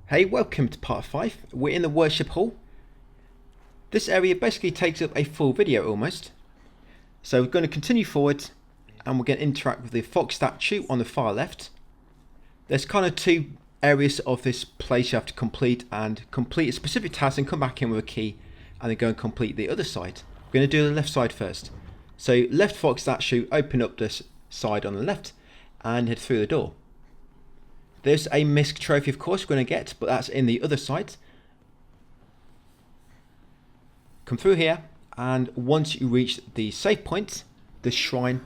Hey, welcome to part 5. We're in the worship hall. This area basically takes up a full video almost. So we're going to continue forward and we're going to interact with the fox statue on the far left. There's kind of two areas of this place you have to complete a specific task and come back in with a key and then go and complete the other side. We're going to do the left side first. So left fox statue, open up this side on the left and head through the door. There's a misc trophy, of course, we're going to get, but that's in the other side. Come through here, and once you reach the save point, the shrine,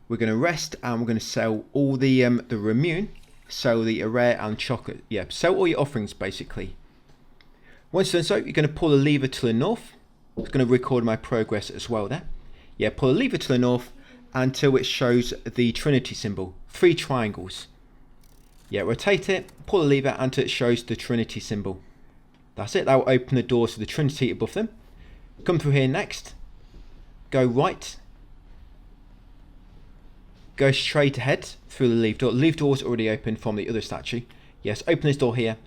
we're going to rest, and we're going to sell all the remune, sell the rare and chocolate. Yeah, sell all your offerings, basically. Once done so, you're going to pull the lever to the north. It's going to record my progress as well there. Yeah, pull the lever to the north until it shows the Trinity symbol. 3 triangles. Yeah, rotate it, pull the lever until it shows the Trinity symbol. That's it, that will open the doors to the Trinity above them. Come through here next, go right, go straight ahead through the leave door. The leave door is already open from the other statue. Yes, open this door here.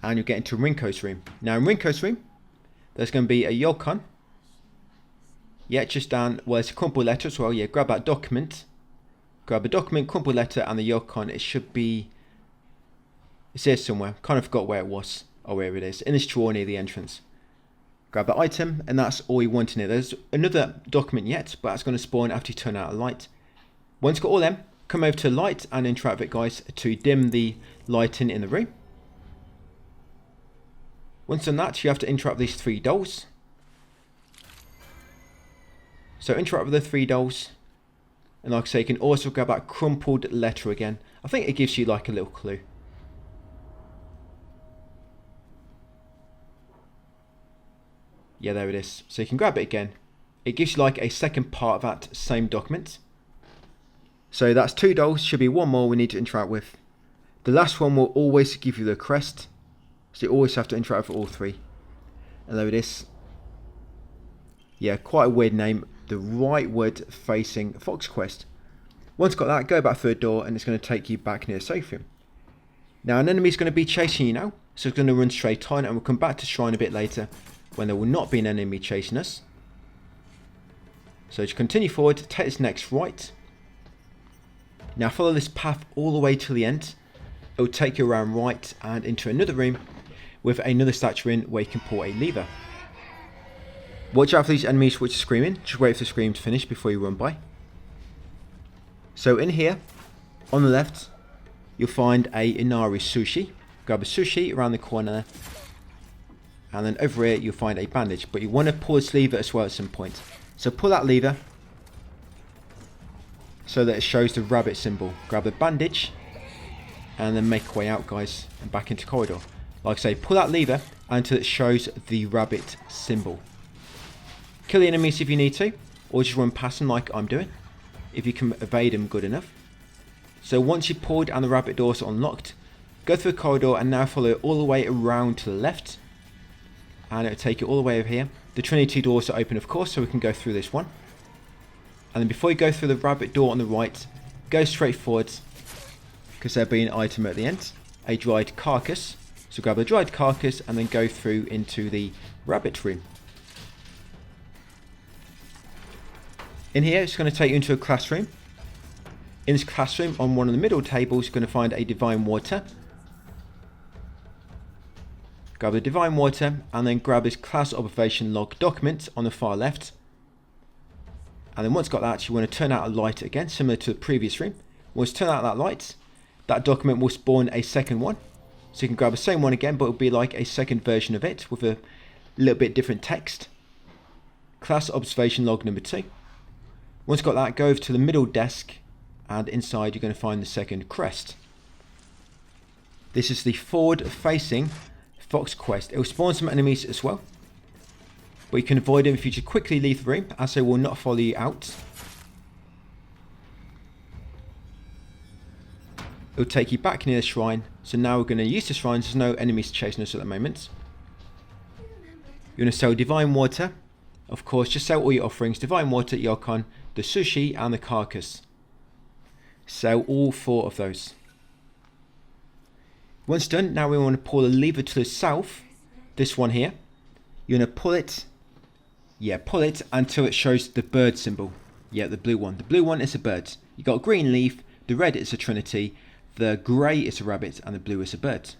And you'll get into Rinko's room. Now in Rinko's room, there's going to be a Yolcon. Yeah, just down, well, it's a crumpled letter as well. Yeah, grab that document. Grab a document, crumpled letter, and the Yolcon. It should be... It's here somewhere. Kind of forgot where it was. Oh, where it is. In this drawer near the entrance. Grab that item, and that's all you want in it. There's another document yet, but that's going to spawn after you turn out a light. Once you've got all them, come over to light and interact with it, guys, to dim the lighting in the room. Once done that, you have to interact with these 3 dolls. So interact with the 3 dolls. And like I say, you can also grab that crumpled letter again. I think it gives you like a little clue. Yeah, there it is. So you can grab it again. It gives you like a second part of that same document. So that's 2 dolls. Should be 1 more we need to interact with. The last one will always give you the crest. So you always have to interact with all 3. And there it is. Yeah, quite a weird name. The rightward facing fox quest. Once you've got that, go back through the door and it's going to take you back near the safe room. Now an enemy is going to be chasing you now, so it's going to run straight on, and we'll come back to shrine a bit later when there will not be an enemy chasing us. So just continue forward, take this next right. Now follow this path all the way to the end. It will take you around right and into another room with another statue in where you can pull a lever. Watch out for these enemies which are screaming. Just wait for the scream to finish before you run by. So in here, on the left, you'll find a Inari sushi. Grab a sushi around the corner. And then over here, you'll find a bandage. But you want to pull this lever as well at some point. So pull that lever so that it shows the rabbit symbol. Grab the bandage and then make your way out, guys, and back into the corridor. Like I say, pull that lever until it shows the rabbit symbol. Kill the enemies if you need to, or just run past them like I'm doing, if you can evade them good enough. So once you've pulled and the rabbit doors are unlocked, go through the corridor and now follow it all the way around to the left. And it'll take you all the way over here. The Trinity doors are open, of course, so we can go through this one. And then before you go through the rabbit door on the right, go straight forwards, because there'll be an item at the end, a dried carcass. So grab the dried carcass and then go through into the rabbit room. In here, it's going to take you into a classroom. In this classroom, on one of the middle tables, you're going to find a divine water. Grab the divine water and then grab this class observation log document on the far left. And then once you've got that, you want to turn out a light again, similar to the previous room. Once you turn out that light, that document will spawn a second one. So you can grab the same one again, but it'll be like a second version of it with a little bit different text. Class observation log number 2. Once you've got that, go over to the middle desk and inside you're going to find the second crest. This is the forward facing fox quest. It will spawn some enemies as well, but you can avoid them if you just quickly leave the room, as they will not follow you out. It will take you back near the shrine. So now we're going to use the shrine. There's no enemies chasing us at the moment. You're going to sell divine water. Of course, just sell all your offerings. Divine water, Yolcon, the sushi and the carcass. Sell all 4 of those. Once done, now we want to pull the lever to the south, this one here. You're going to pull it, pull it until it shows the bird symbol. Yeah, the blue one. The blue one is a bird. You got a green leaf, the red is a trinity, the grey is a rabbit, and the blue is a bird.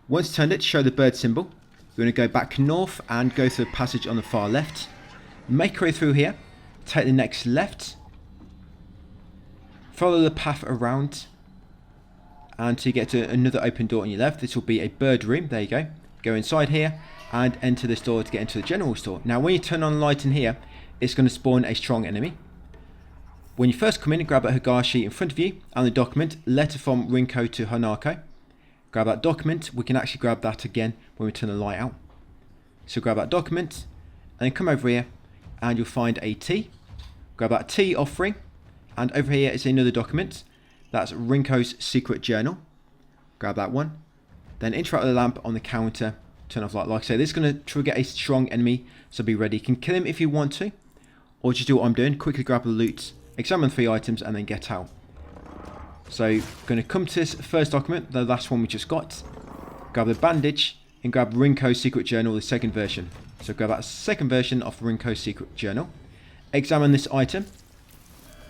Once turned it, show the bird symbol. You're going to go back north and go through the passage on the far left. Make your way through here, take the next left, follow the path around until you get to another open door on your left. This will be a bird room. There you go. Go inside here and enter this door to get into the general store. Now when you turn on the light in here, it's going to spawn a strong enemy. When you first come in, grab a Higashi in front of you and the document, letter from Rinko to Hanako. Grab that document. We can actually grab that again when we turn the light out. So grab that document and then come over here and you'll find a T. Grab that T offering, and over here is another document. That's Rinko's secret journal. Grab that one. Then interact with the lamp on the counter. Turn off light. Like I say, this is going to trigger a strong enemy, so be ready. You can kill him if you want to, or just do what I'm doing. Quickly grab the loot, examine 3 items, and then get out. So, going to come to this first document, the last one we just got. Grab the bandage and grab Rinko's secret journal, the second version. So grab that second version of Rinko's secret journal. Examine this item.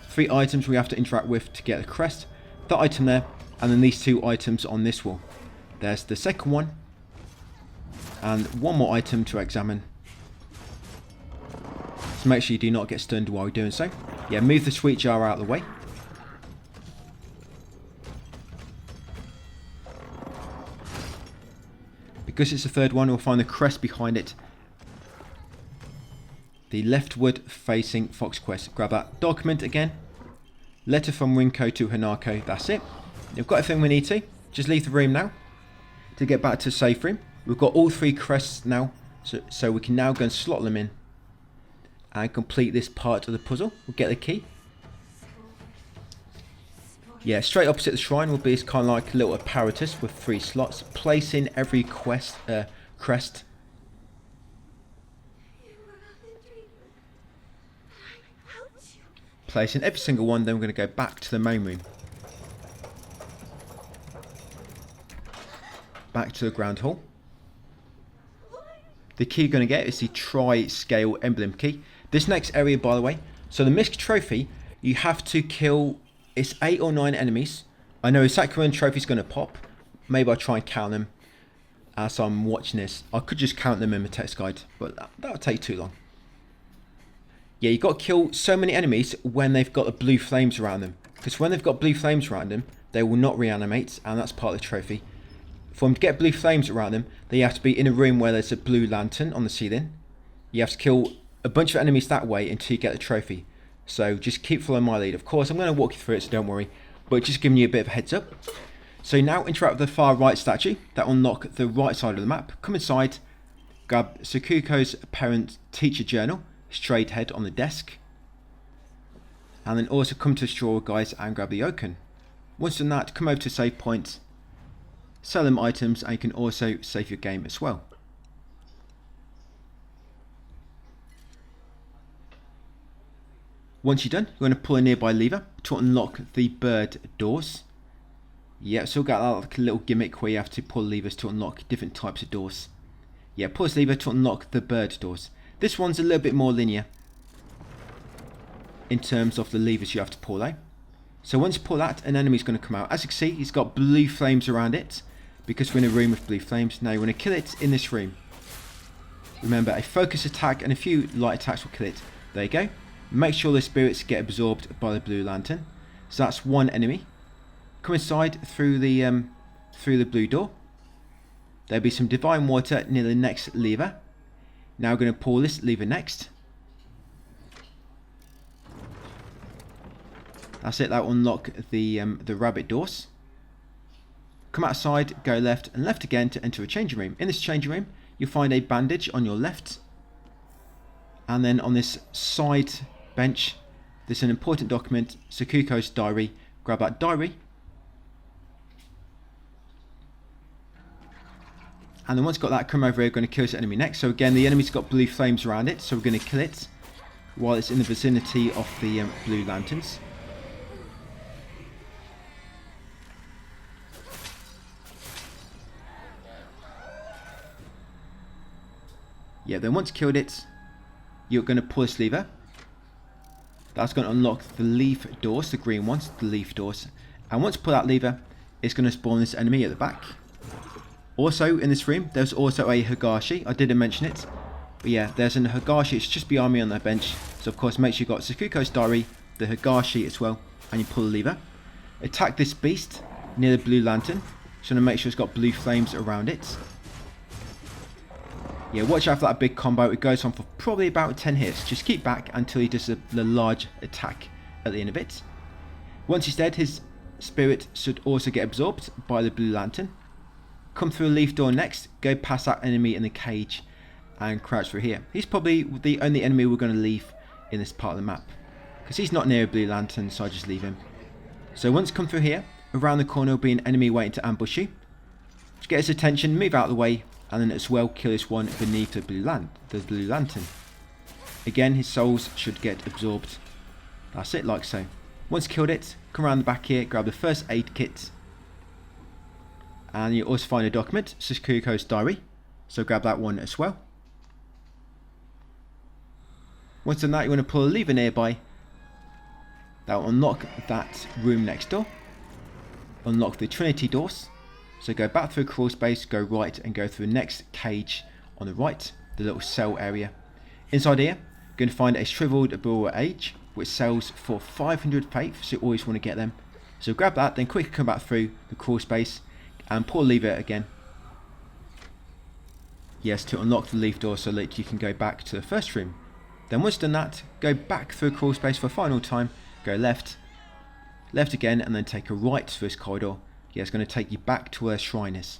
3 items we have to interact with to get the crest. That item there, and then these 2 items on this wall. There's the second one, and 1 more item to examine. So make sure you do not get stunned while you're doing so. Yeah, move the sweet jar out of the way. Because it's the third one, we'll find the crest behind it. The leftward facing Fox Quest. Grab that document again. Letter from Rinko to Hanako. That's it. We've got everything we need to. Just leave the room now to get back to the safe room. We've got all 3 crests now, so we can now go and slot them in and complete this part of the puzzle. We'll get the key. Yeah, straight opposite the shrine will be kind of like a little apparatus with 3 slots. Place in every crest. Place in every single one, then we're going to go back to the main room. Back to the ground hall. The key you're going to get is the Tri-Scale Emblem key. This next area, by the way, so the Misc Trophy, you have to kill, it's 8 or 9 enemies. I know exactly when the trophy's going to pop. Maybe I'll try and count them as I'm watching this. I could just count them in my text guide, but that would take too long. Yeah, you've got to kill so many enemies when they've got the blue flames around them. Because when they've got blue flames around them, they will not reanimate, and that's part of the trophy. For them to get blue flames around them, they have to be in a room where there's a blue lantern on the ceiling. You have to kill a bunch of enemies that way until you get the trophy. So just keep following my lead. Of course, I'm going to walk you through it, so don't worry. But just giving you a bit of a heads up. So now interact with the far right statue. That will unlock the right side of the map. Come inside, grab Sakuko's parent teacher journal. Straight ahead on the desk, and then also come to the drawer, guys, and grab the Oaken. Once done that, come over to save point, sell them items, and you can also save your game as well. Once you're done, you're going to pull a nearby lever to unlock the bird doors. Yeah, so got that like a little gimmick where you have to pull levers to unlock different types of doors. Yeah, pull this lever to unlock the bird doors. This one's a little bit more linear in terms of the levers you have to pull out. So once you pull that, an enemy's going to come out. As you can see, he's got blue flames around it because we're in a room with blue flames. Now you want to kill it in this room. Remember, a focus attack and a few light attacks will kill it. There you go. Make sure the spirits get absorbed by the blue lantern. So that's one enemy. Come inside through the blue door. There'll be some divine water near the next lever. Now we're going to pull this lever next. That's it, that will unlock the rabbit doors. Come outside, go left and left again to enter a changing room. In this changing room, you'll find a bandage on your left. And then on this side bench, there's an important document, Sakuko's diary. Grab that diary. And then once you've got that, come over here, we're going to kill this enemy next. So again, the enemy's got blue flames around it, so we're going to kill it while it's in the vicinity of the blue lanterns. Yeah, then once killed it, you're going to pull this lever. That's going to unlock the leaf doors, the green ones, the leaf doors. And once you pull that lever, it's going to spawn this enemy at the back. Also in this room, there's also a Higashi. I didn't mention it. But yeah, there's an Higashi. It's just behind me on that bench. So of course, make sure you've got Sakuko's Diary, the Higashi as well. And you pull the lever. Attack this beast near the blue lantern. Just want to make sure it's got blue flames around it. Yeah, watch out for that big combo. It goes on for probably about 10 hits. Just keep back until he does the large attack at the end of it. Once he's dead, his spirit should also get absorbed by the blue lantern. Come through a leaf door next. Go past that enemy in the cage and crouch through here. He's probably the only enemy we're going to leave in this part of the map, because he's not near a blue lantern, so I just leave him. So once you come through here, around the corner will be an enemy waiting to ambush you. Just get his attention, move out of the way, and then as well kill this one beneath the blue lantern. Again, his souls should get absorbed. That's it, like so. Once killed it, come around the back here, grab the first aid kit. And you also find a document, Sakuko's Diary. So grab that one as well. Once done that, you want to pull a lever nearby. That will unlock that room next door. Unlock the Trinity doors. So go back through crawl space, go right, and go through the next cage on the right, the little cell area. Inside here, you're going to find a shriveled Bura Age, which sells for 500 faith, so you always want to get them. So grab that, then quickly come back through the crawl space and pull a lever again. Yes, to unlock the leaf door so that you can go back to the first room. Then once done that, go back through crawl space for a final time, go left, left again, and then take a right through this corridor. Yeah, it's going to take you back to where the shrine is.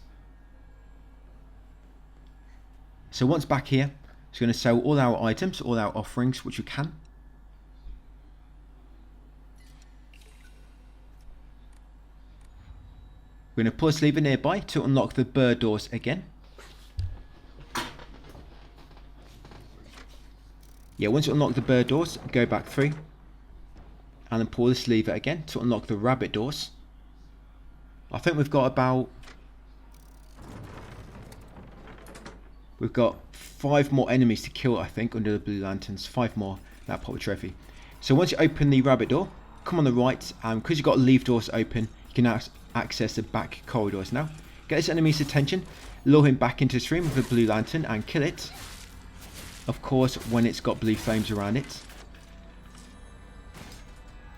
So once back here, it's going to sell all our items, all our offerings, which you can. We're going to pull this lever nearby to unlock the bird doors again. Yeah, once you unlock the bird doors, go back through. And then pull this lever again to unlock the rabbit doors. I think we've got 5 more enemies to kill, I think, under the blue lanterns. 5 more, that pop trophy. So once you open the rabbit door, come on the right, because you've got leaf doors open, you can now access the back corridors now. Get this enemy's attention, lure him back into this room with a blue lantern and kill it. Of course, when it's got blue flames around it.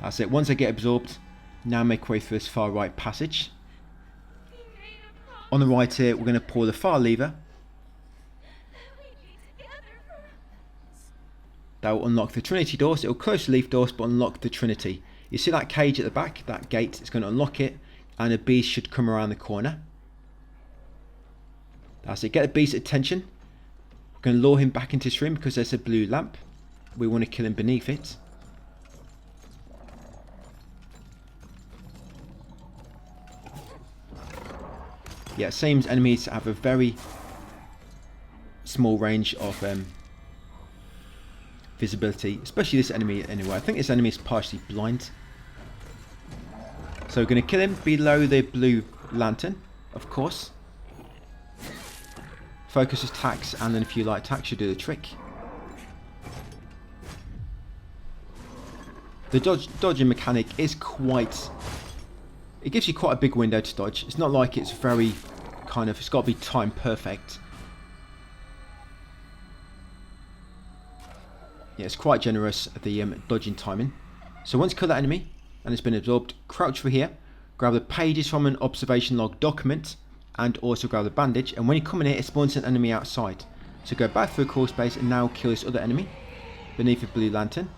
That's it. Once they get absorbed, now make way through this far right passage. On the right here, we're going to pull the far lever. That will unlock the Trinity doors. It will close the leaf doors, but unlock the Trinity. You see that cage at the back, that gate? It's going to unlock it, and a beast should come around the corner. That's it. Get the beast's attention. We're going to lure him back into this room because there's a blue lamp. We want to kill him beneath it. Yeah, seems enemies have a very small range of visibility, especially this enemy anyway. I think this enemy is partially blind. So we're going to kill him below the blue lantern, of course. Focus attacks, and then a few light attacks should do the trick. The dodging mechanic is quite... It gives you quite a big window to dodge. It's not like it's very kind of... It's got to be time perfect. Yeah, it's quite generous, the dodging timing. So once you kill that enemy, and it's been absorbed, crouch through here. Grab the pages from an observation log document, and also grab the bandage. And when you come in here, it spawns an enemy outside. So go back through crawl space and now kill this other enemy beneath the blue lantern.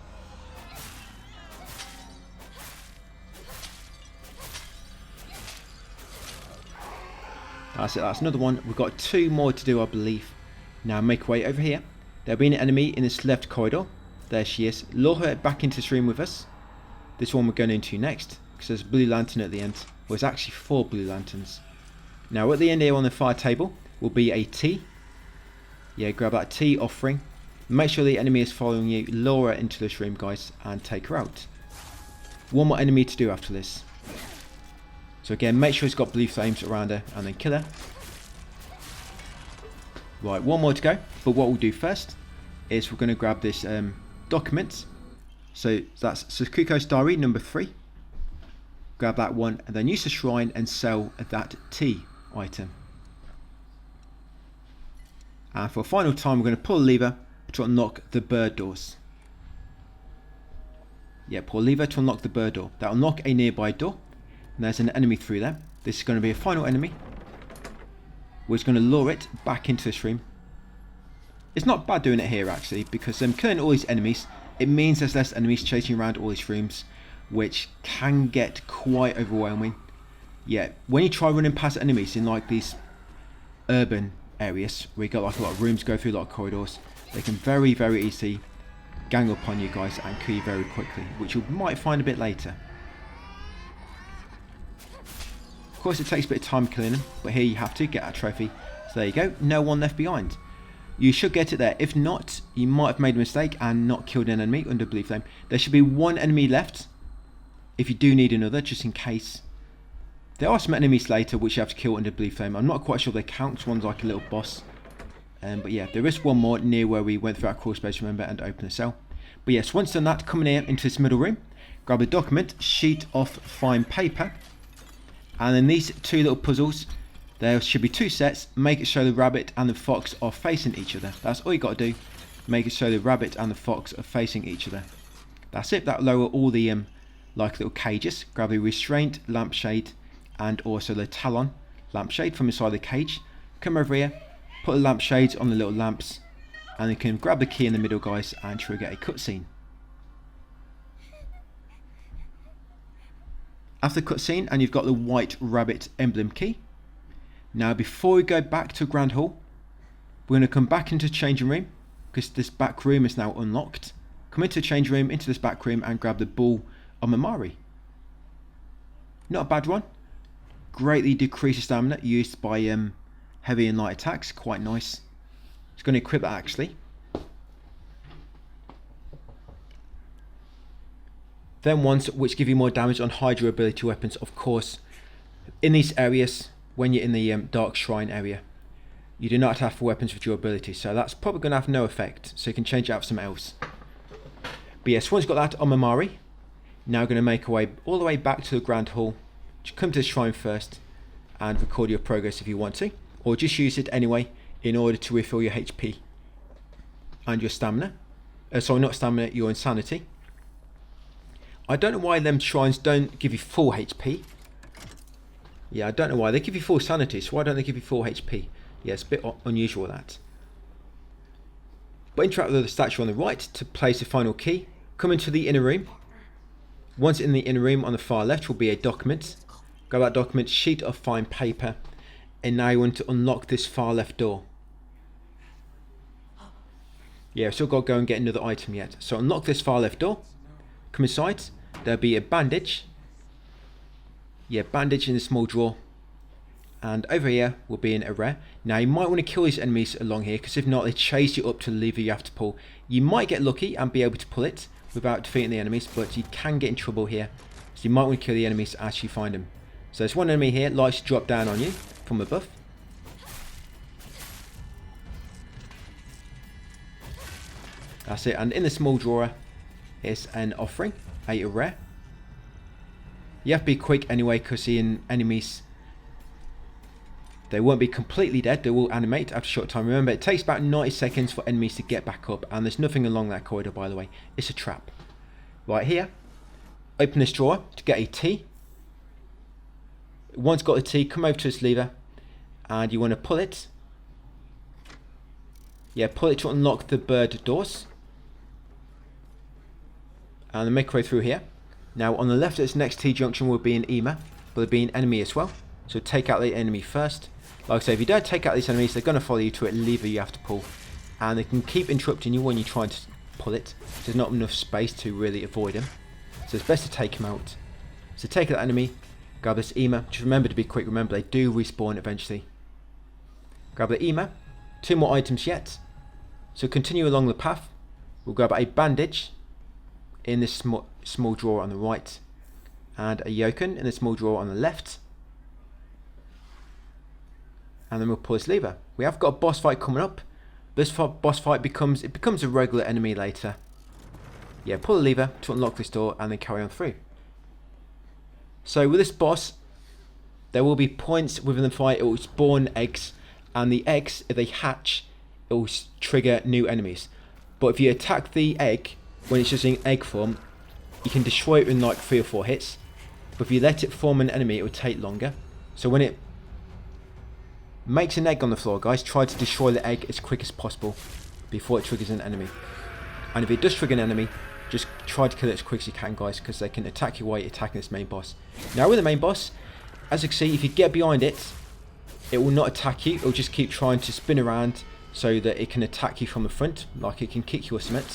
That's it, that's another one. We've got 2 more to do, I believe. Now make way over here. There'll be an enemy in this left corridor. There she is. Lure her back into this room with us. This one we're going into next, because there's a blue lantern at the end. Well, there's actually 4 blue lanterns. Now at the end here on the fire table will be a tea. Yeah, grab that tea offering. Make sure the enemy is following you. Lure her into this room, guys, and take her out. 1 more enemy to do after this. So again, make sure it's got blue flames around her and then kill her. Right, one more to go, but what we'll do first is we're going to grab this document. So that's Sakuko's Diary number 3. Grab that one and then use the shrine and sell that tea item. And for a final time, we're going to pull a lever to unlock the bird doors. Yeah, pull a lever to unlock the bird door. That'll unlock a nearby door. And there's an enemy through there. This is going to be a final enemy. We're just going to lure it back into this room. It's not bad doing it here actually, because killing all these enemies, it means there's less enemies chasing around all these rooms, which can get quite overwhelming. Yeah, when you try running past enemies in like these urban areas where you got like a lot of rooms, go through a lot of corridors, they can very easily gang up on you guys and kill you very quickly, which you might find a bit later. Of course it takes a bit of time killing them, but here you have to get a trophy. So there you go, no one left behind. You should get it there. If not, you might have made a mistake and not killed an enemy under Blue Flame. There should be one enemy left if you do need another, just in case. There are some enemies later which you have to kill under Blue Flame. I'm not quite sure they count. One's like a little boss. But yeah, there is one more near where we went through our crawl space, remember, and open the cell. But yes, once done that, come in here into this middle room. Grab a document, sheet of fine paper. And then these two little puzzles. There should be 2 sets. Make it so the rabbit and the fox are facing each other. That's all you got to do. Make it so the rabbit and the fox are facing each other. That's it. That'll lower all the like little cages. Grab the restraint lampshade and also the talon lampshade from inside the cage. Come over here, put the lampshades on the little lamps, and you can grab the key in the middle, guys, and trigger a cutscene. After the cutscene, and you've got the white rabbit emblem key. Now before we go back to Grand Hall, we're going to come back into the changing room, because this back room is now unlocked. Come into the changing room, into this back room, and grab the ball of Mamari. Not a bad one. Greatly decreases stamina used by heavy and light attacks. Quite nice. It's going to equip that actually. Then ones which give you more damage on high durability weapons, of course. In these areas, when you're in the Dark Shrine area, you do not have weapons with durability, so that's probably going to have no effect, so you can change it out for something else. But yes, once you've got that on Mamari, now going to make our way all the way back to the Grand Hall. Just come to the shrine first and record your progress if you want to, or just use it anyway in order to refill your HP and your stamina. Sorry, not stamina, your insanity. I don't know why them shrines don't give you full HP. Yeah, I don't know why. They give you full sanity, so why don't they give you full HP? Yeah, it's a bit unusual that. But interact with the statue on the right to place the final key. Come into the inner room. Once in the inner room on the far left will be a document. Grab that document, sheet of fine paper, and now you want to unlock this far left door. Yeah, still got to go and get another item yet. So unlock this far left door. Come inside. There'll be a bandage. Yeah, bandage in the small drawer. And over here will be a rare. Now you might want to kill these enemies along here, because if not, they chase you up to the lever you have to pull. You might get lucky and be able to pull it without defeating the enemies, but you can get in trouble here. So you might want to kill the enemies as you find them. So there's one enemy here, likes to drop down on you from above. That's it, and in the small drawer is an offering, a rare. You have to be quick anyway, because the enemies, they won't be completely dead, they will animate after a short time. Remember, it takes about 90 seconds for enemies to get back up, and there's nothing along that corridor, by the way. It's a trap. Right here, open this drawer to get a tea. Once got the tea, come over to this lever, and you want to pull it. Yeah, pull it to unlock the bird doors. And then make your way through here. Now on the left at this next T-junction will be an EMA, but there'll be an enemy as well. So take out the enemy first. Like I say, if you don't take out these enemies, they're going to follow you to a lever you have to pull. And they can keep interrupting you when you try to pull it. There's not enough space to really avoid them. So it's best to take them out. So take that enemy, grab this EMA. Just remember to be quick, remember they do respawn eventually. Grab the EMA. 2 more items yet. So continue along the path. We'll grab a bandage in this small drawer on the right, and a yoken in the small drawer on the left, and then we'll pull this lever. We have got a boss fight coming up. This boss fight becomes a regular enemy later. Yeah, pull the lever to unlock this door and then carry on through. So with this boss, there will be points within the fight. It will spawn eggs, and the eggs, if they hatch, it will trigger new enemies. But if you attack the egg when it's just in egg form, you can destroy it in like 3 or 4 hits. But if you let it form an enemy, it will take longer. So when it makes an egg on the floor, guys, try to destroy the egg as quick as possible before it triggers an enemy. And if it does trigger an enemy, just try to kill it as quick as you can, guys, because they can attack you while you're attacking this main boss. Now with the main boss, as you can see, if you get behind it, it will not attack you. It will just keep trying to spin around so that it can attack you from the front, like it can kick you or something.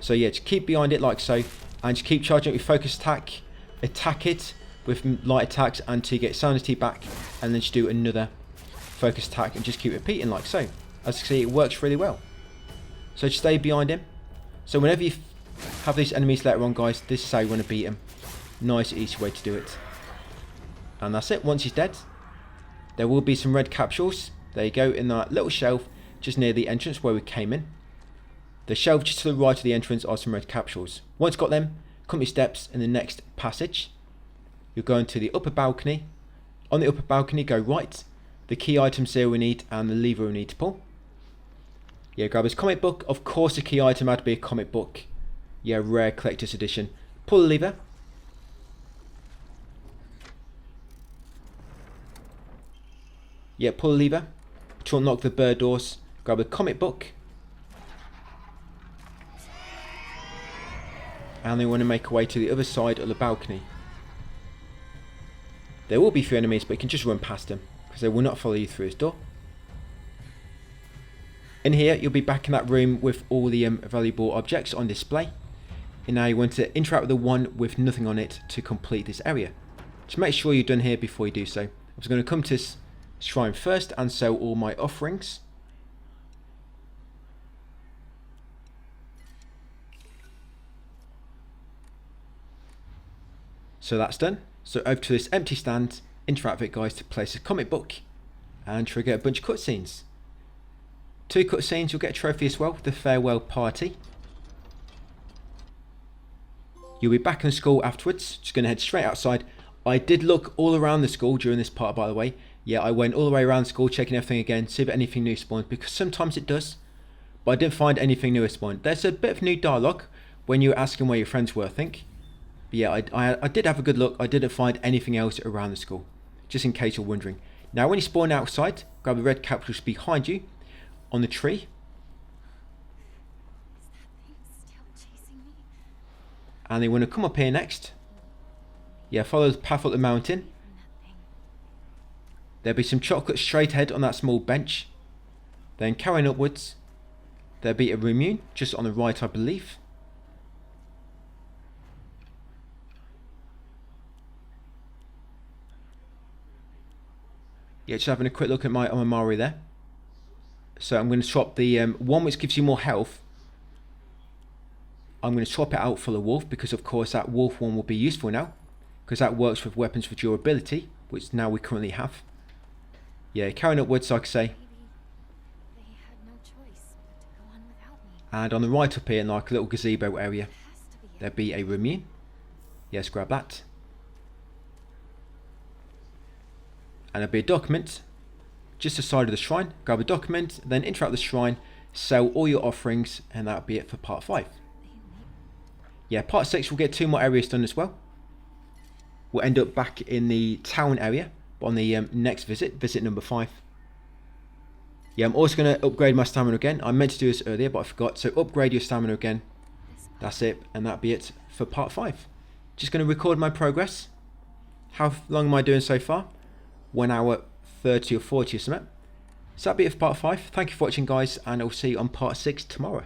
So yeah, just keep behind it like so, and just keep charging it with focus attack. Attack it with light attacks until you get sanity back, and then just do another focus attack and just keep repeating like so. As you can see, it works really well. So just stay behind him. So whenever you have these enemies later on, guys, this is how you want to beat him. Nice, easy way to do it. And that's it. Once he's dead, there will be some red capsules. There you go, in that little shelf just near the entrance where we came in. The shelf just to the right of the entrance are some red capsules. Once got them, come your steps in the next passage. You'll go into the upper balcony. On the upper balcony, go right. The key items there we need, and the lever we need to pull. Yeah, grab his comic book. Of course, the key item had to be a comic book. Yeah, rare collector's edition. Pull the lever. Yeah, pull the lever to unlock the bird doors. Grab a comic book. And they want to make a way to the other side of the balcony. There will be 3 enemies, but you can just run past them, because they will not follow you through this door. In here, you'll be back in that room with all the valuable objects on display. And now you want to interact with the one with nothing on it to complete this area. Just make sure you're done here before you do so. I was going to come to this shrine first and sell all my offerings. So that's done. So over to this empty stand, interact with it, guys, to place a comic book and trigger a bunch of cutscenes. 2 cutscenes, you'll get a trophy as well, the farewell party. You'll be back in school afterwards, just going to head straight outside. I did look all around the school during this part, by the way. Yeah, I went all the way around the school, checking everything again, see if anything new spawns, because sometimes it does. But I didn't find anything new spawned. There's a bit of new dialogue when you were asking where your friends were, I think. But yeah, I did have a good look. I didn't find anything else around the school, just in case you're wondering. Now when you spawn outside, grab the red capsules behind you on the tree. And they want to come up here next. Yeah, follow the path up the mountain. There'll be some chocolate straight ahead on that small bench. Then carrying upwards, there'll be a Room just on the right, I believe. Yeah, just having a quick look at my Omamari there. So I'm going to swap the one which gives you more health. I'm going to swap it out for the wolf, because of course that wolf one will be useful now, because that works with weapons for durability, which now we currently have. Yeah, carrying upwards, like I say. And on the right up here, in like a little gazebo area, there'll be a Room. Yes, grab that. And there'll be a document just the side of the shrine. Grab a document, then interact with the shrine, sell all your offerings, and that'll be it for part 5. Yeah, part 6 we'll get 2 more areas done as well. We'll end up back in the town area on the next visit number 5. Yeah, I'm also going to upgrade my stamina again. I meant to do this earlier, but I forgot. So upgrade your stamina again. That's it, and that'll be it for part 5. Just going to record my progress. How long am I doing so far? 1 hour 30 or 40 or something. So that'll be it for part 5. Thank you for watching, guys, and I'll see you on part 6 tomorrow.